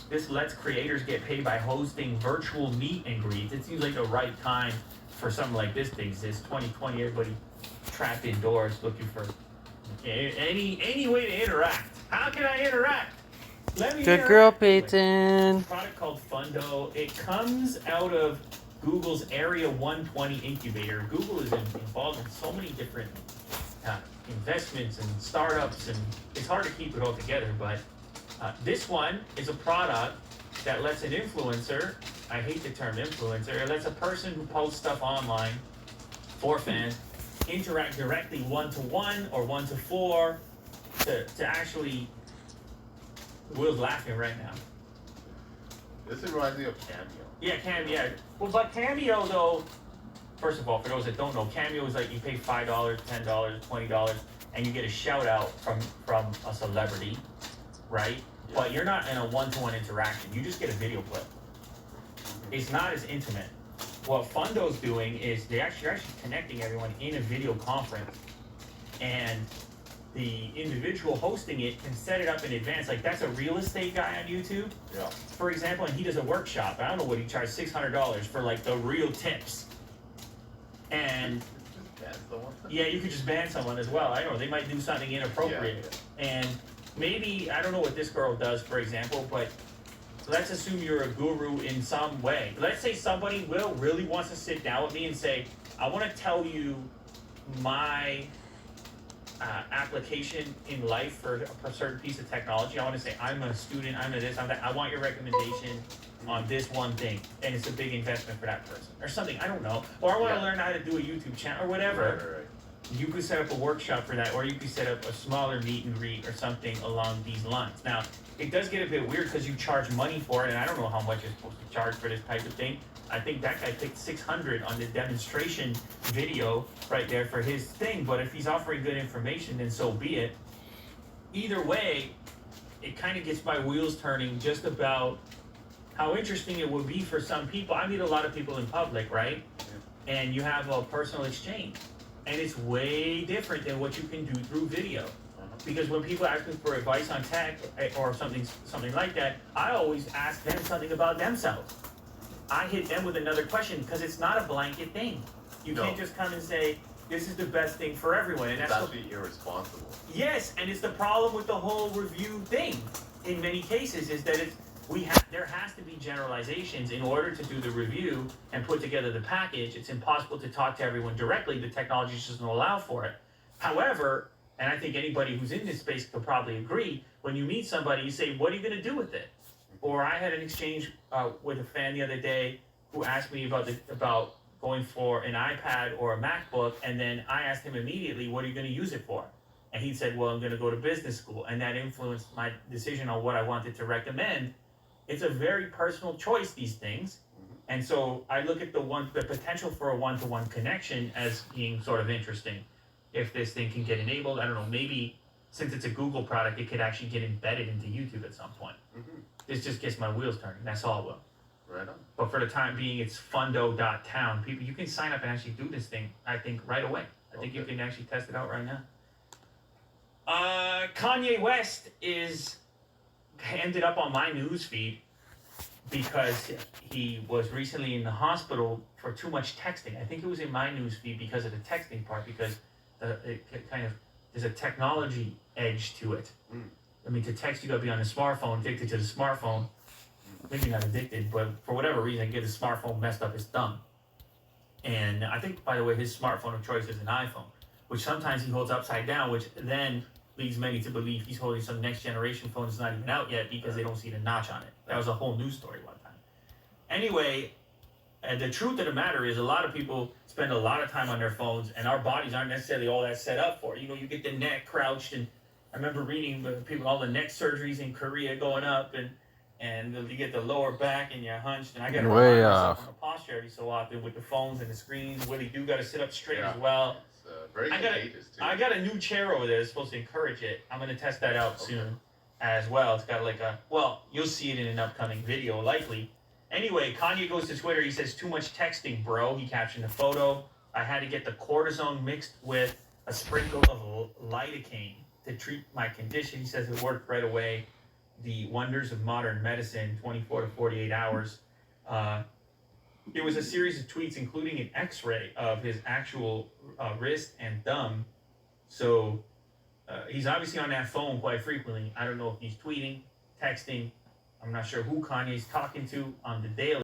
This lets creators get paid by hosting virtual meet and greets. It seems like the right time for something like this to exist. 2020, everybody trapped indoors looking for any way to interact. How can I interact? Let me Good interact. girl, Peyton. A product called Fundo. It comes out of Google's Area 120 incubator. Google is involved in so many different investments and startups, and it's hard to keep it all together, but this one is a product that lets an influencer, I hate the term influencer, it lets a person who posts stuff online for fans interact directly one-to-one or one-to-four to actually... Will's laughing right now. This reminds me of Cameo. Yeah, Cameo. Well, but Cameo, though, first of all, for those that don't know, Cameo is like you pay $5, $10, $20, and you get a shout out from a celebrity, right? Yeah. But you're not in a one-to-one interaction. You just get a video clip. It's not as intimate. What Fundo's doing is they're actually connecting everyone in a video conference, and the individual hosting it can set it up in advance. Like, that's a real estate guy on YouTube, yeah, for example, and he does a workshop. I don't know what he charges, $600 for like the real tips. And yeah, you could just ban someone as well. I don't know, they might do something inappropriate. Yeah. And maybe, I don't know what this girl does, for example, but let's assume you're a guru in some way. Let's say somebody really wants to sit down with me and say, I want to tell you my application in life for a certain piece of technology. I want to say, I'm a student, I'm a this, I'm that. I want your recommendation on this one thing, and it's a big investment for that person, or something. I don't know. Or I want to learn how to do a YouTube channel or whatever. Right. You could set up a workshop for that, or you could set up a smaller meet and greet or something along these lines. Now, it does get a bit weird because you charge money for it, and I don't know how much you're supposed to charge for this type of thing. I think that guy picked $600 on the demonstration video right there for his thing. But if he's offering good information, then so be it. Either way, it kind of gets my wheels turning just about how interesting it would be for some people. I meet a lot of people in public, right? Yeah. And you have a personal exchange. And it's way different than what you can do through video. Because when people ask me for advice on tech or something like that, I always ask them something about themselves. I hit them with another question because it's not a blanket thing. You can't just come and say, this is the best thing for everyone. And that's actually irresponsible. Yes, and it's the problem with the whole review thing in many cases is that there has to be generalizations in order to do the review and put together the package. It's impossible to talk to everyone directly. The technology just doesn't allow for it. However, and I think anybody who's in this space could probably agree, when you meet somebody, you say, what are you going to do with it? Or I had an exchange with a fan the other day who asked me about going for an iPad or a MacBook, and then I asked him immediately, what are you going to use it for? And he said, well, I'm going to go to business school, and that influenced my decision on what I wanted to recommend. It's a very personal choice, these things, and so I look at the potential for a one-to-one connection as being sort of interesting. If this thing can get enabled, I don't know, maybe since it's a Google product, it could actually get embedded into YouTube at some point. Mm-hmm. This just gets my wheels turning. That's all it will. Right on. But for the time being, it's fundo.town. People, you can sign up and actually do this thing, I think, right away. I think you can actually test it out right now. Kanye West ended up on my news feed because he was recently in the hospital for too much texting. I think it was in my news feed because of the texting part, because there's a technology edge to it. I mean, to text, you gotta be on the smartphone, addicted to the smartphone. Maybe not addicted, but for whatever reason, get his smartphone messed up his thumb. And I think, by the way, his smartphone of choice is an iPhone, which sometimes he holds upside down, which then leads many to believe he's holding some next generation phone that's not even out yet because they don't see the notch on it. That was a whole news story one time. Anyway, the truth of the matter is a lot of people spend a lot of time on their phones, and our bodies aren't necessarily all that set up for it. You know, you get the neck crouched, and I remember reading people, all the neck surgeries in Korea going up, and you get the lower back and you're hunched, and I got to remind myself on the posture every so often with the phones and the screens. Willie do got to sit up straight as well. It's very contagious too. I got a new chair over there that's supposed to encourage it. I'm going to test that out soon as well. It's got like you'll see it in an upcoming video likely. Anyway, Kanye goes to Twitter. He says, too much texting, bro. He captioned the photo. I had to get the cortisone mixed with a sprinkle of lidocaine to treat my condition. He says it worked right away. the wonders of modern medicine, 24 to 48 hours. It was a series of tweets, including an X-ray of his actual wrist and thumb. So he's obviously on that phone quite frequently. I don't know if he's tweeting, texting. I'm not sure who Kanye's talking to on the daily.